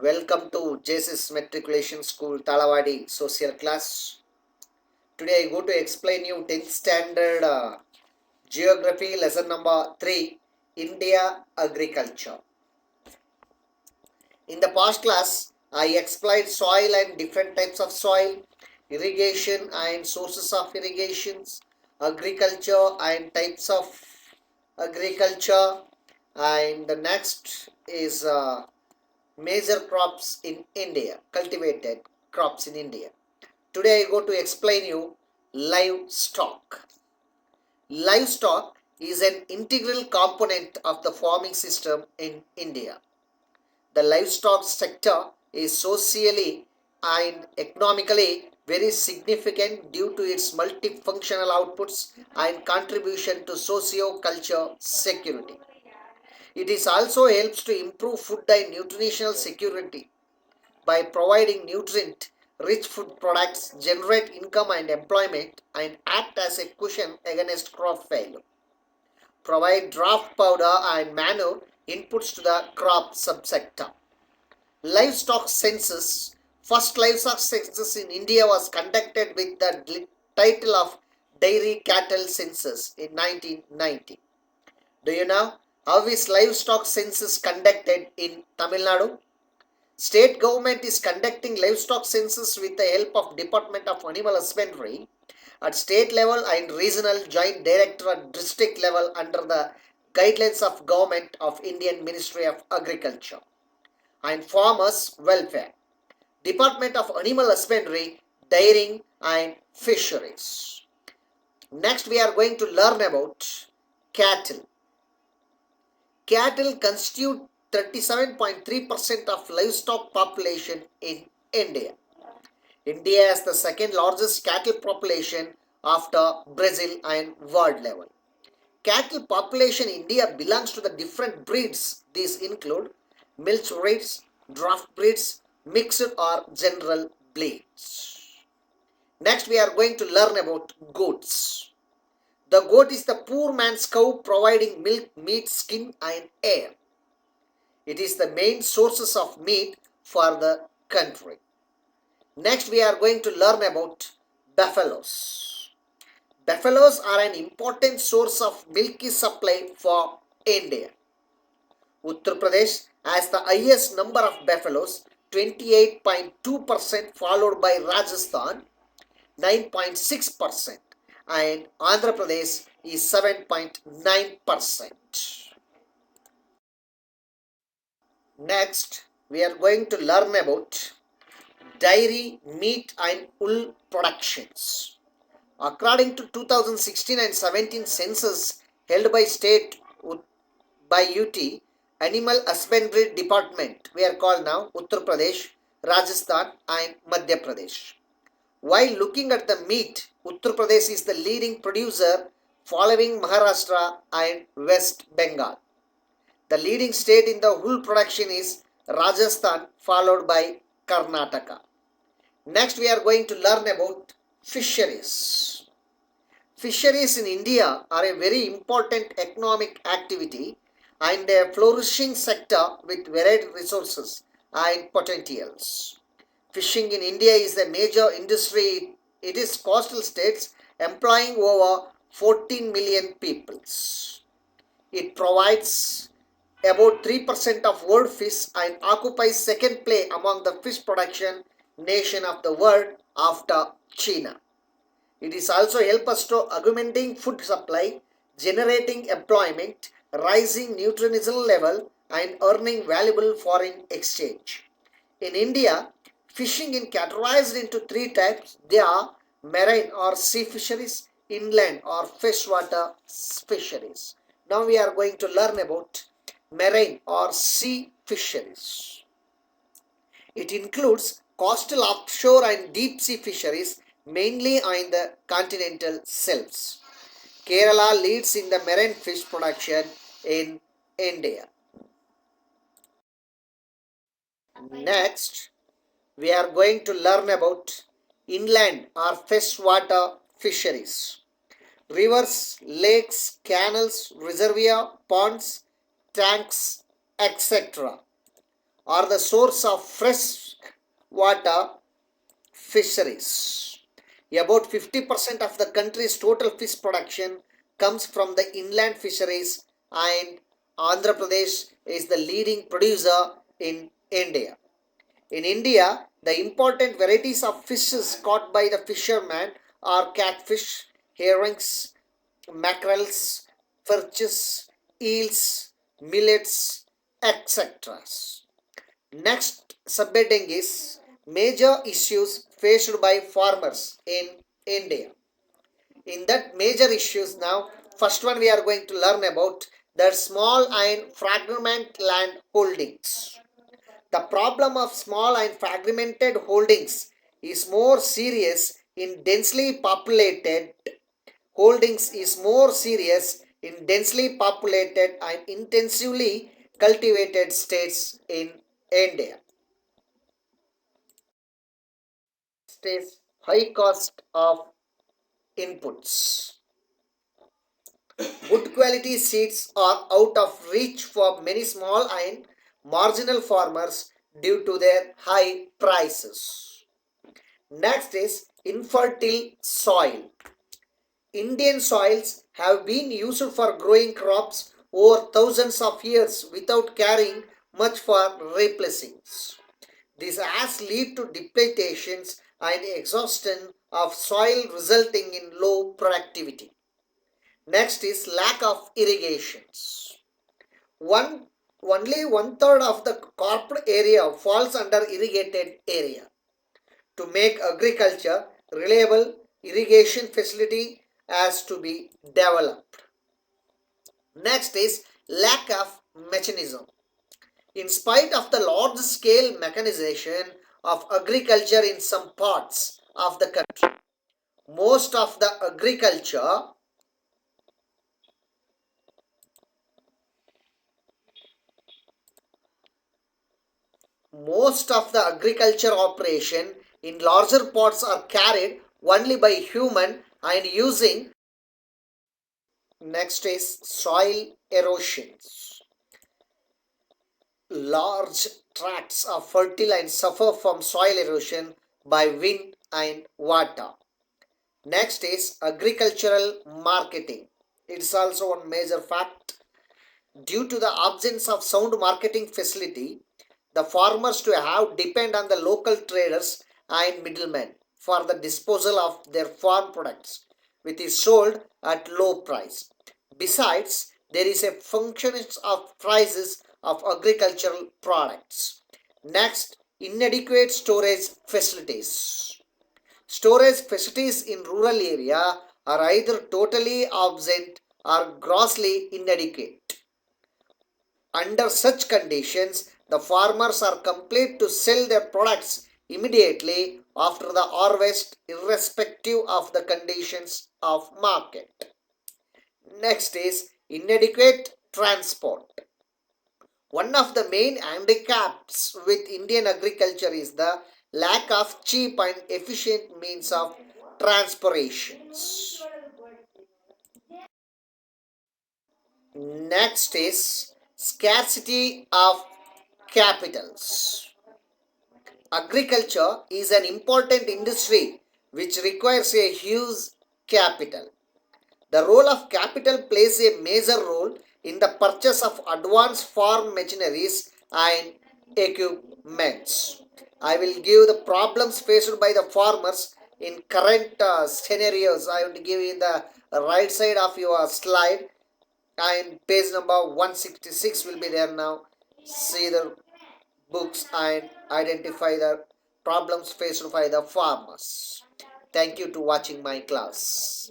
Welcome to JSS Matriculation School Talavadi social class. Today I go to explain you 10th standard geography lesson number 3 India agriculture. In the past class I explained soil and different types of soil, irrigation and sources of irrigations, agriculture and types of agriculture, and the next is major crops in India, cultivated crops in India. Today I go to explain you livestock. Livestock is an integral component of the farming system in India. The livestock sector is socially and economically very significant due to its multifunctional outputs and contribution to socio-culture security. It is also helps to improve food and nutritional security by providing nutrient rich food products, generate income and employment, and act as a cushion against crop failure. Provide draft powder and manure inputs to the crop subsector. Livestock census. First livestock census in India was conducted with the title of Dairy Cattle Census in 1990. Do you know how is livestock census conducted in Tamil Nadu? State government is conducting livestock census with the help of Department of Animal Husbandry at state level and regional joint director at district level under the guidelines of Government of Indian Ministry of Agriculture and Farmers Welfare. Department of Animal Husbandry, Dairying and Fisheries. Next we are going to learn about cattle. Cattle constitute 37.3% of livestock population in India. India has the second largest cattle population after Brazil and world level. Cattle population in India belongs to the different breeds. These include milch breeds, draft breeds, mixed or general breeds. Next we are going to learn about goats. The goat is the poor man's cow providing milk, meat, skin and hair. It is the main sources of meat for the country. Next we are going to learn about buffaloes. Buffaloes are an important source of milky supply for India. Uttar Pradesh has the highest number of buffaloes, 28.2%, followed by Rajasthan 9.6%, and Andhra Pradesh is 7.9%. Next, we are going to learn about dairy, meat and wool productions. According to 2016 and 17 census held by state by UT, Animal Husbandry Department, we are called now Uttar Pradesh, Rajasthan and Madhya Pradesh. While looking at the meat, Uttar Pradesh is the leading producer following Maharashtra and West Bengal. The leading state in the wool production is Rajasthan, followed by Karnataka. Next we are going to learn about fisheries. Fisheries in India are a very important economic activity and a flourishing sector with varied resources and potentials. Fishing in India is a major industry. It is coastal states employing over 14 million peoples. It provides about 3% of world fish and occupies second place among the fish production nation of the world after China. It is also help us to augmenting food supply, generating employment, rising nutritional level and earning valuable foreign exchange. In India, fishing is categorized into three types. They are marine or sea fisheries, inland or freshwater fisheries. Now we are going to learn about marine or sea fisheries. It includes coastal, offshore and deep sea fisheries mainly on the continental shelves. Kerala leads in the marine fish production in India. Next, we are going to learn about inland or freshwater fisheries. Rivers, lakes, canals, reservoir, ponds, tanks, etc. are the source of fresh water fisheries. About 50% of the country's total fish production comes from the inland fisheries, and Andhra Pradesh is the leading producer in India. In India, the important varieties of fishes caught by the fishermen are catfish, herrings, mackerels, perches, eels, millets, etc. Next subheading is major issues faced by farmers in India. In that major issues now, first one we are going to learn about the small and fragment land holdings. The problem of small and fragmented holdings is more serious in densely populated holdings is more serious in densely populated and intensively cultivated states in India. States high cost of inputs. Good quality seeds are out of reach for many small and marginal farmers due to their high prices. Next is infertile soil. Indian soils have been used for growing crops over thousands of years without caring much for replacing. This has led to depletions and exhaustion of soil resulting in low productivity. Next is lack of irrigations. One Only one third of the corporate area falls under irrigated area. To make agriculture reliable, irrigation facility has to be developed. Next is lack of mechanism. In spite of the large scale mechanization of agriculture in some parts of the country, most of the agriculture most of the agriculture operation in larger parts are carried only by human and using. Next is soil erosions. Large tracts are fertile and suffer from soil erosion by wind and water. Next is agricultural marketing. It is also one major fact. Due to the absence of sound marketing facility, the farmers to have depend on the local traders and middlemen for the disposal of their farm products, which is sold at low price. Besides, there is a function of prices of agricultural products. Next, inadequate storage facilities. Storage facilities in rural area are either totally absent or grossly inadequate. Under such conditions, the farmers are compelled to sell their products immediately after the harvest, irrespective of the conditions of market. Next is inadequate transport. One of the main handicaps with Indian agriculture is the lack of cheap and efficient means of transportations. Next is scarcity of capitals. Agriculture is an important industry which requires a huge capital. The role of capital plays a major role in the purchase of advanced farm machineries and equipments. I will give the problems faced by the farmers in current scenarios. I will give in the right side of your slide, and page number 166 will be there now. See the books and identify the problems faced by the farmers. Thank you to watching my class.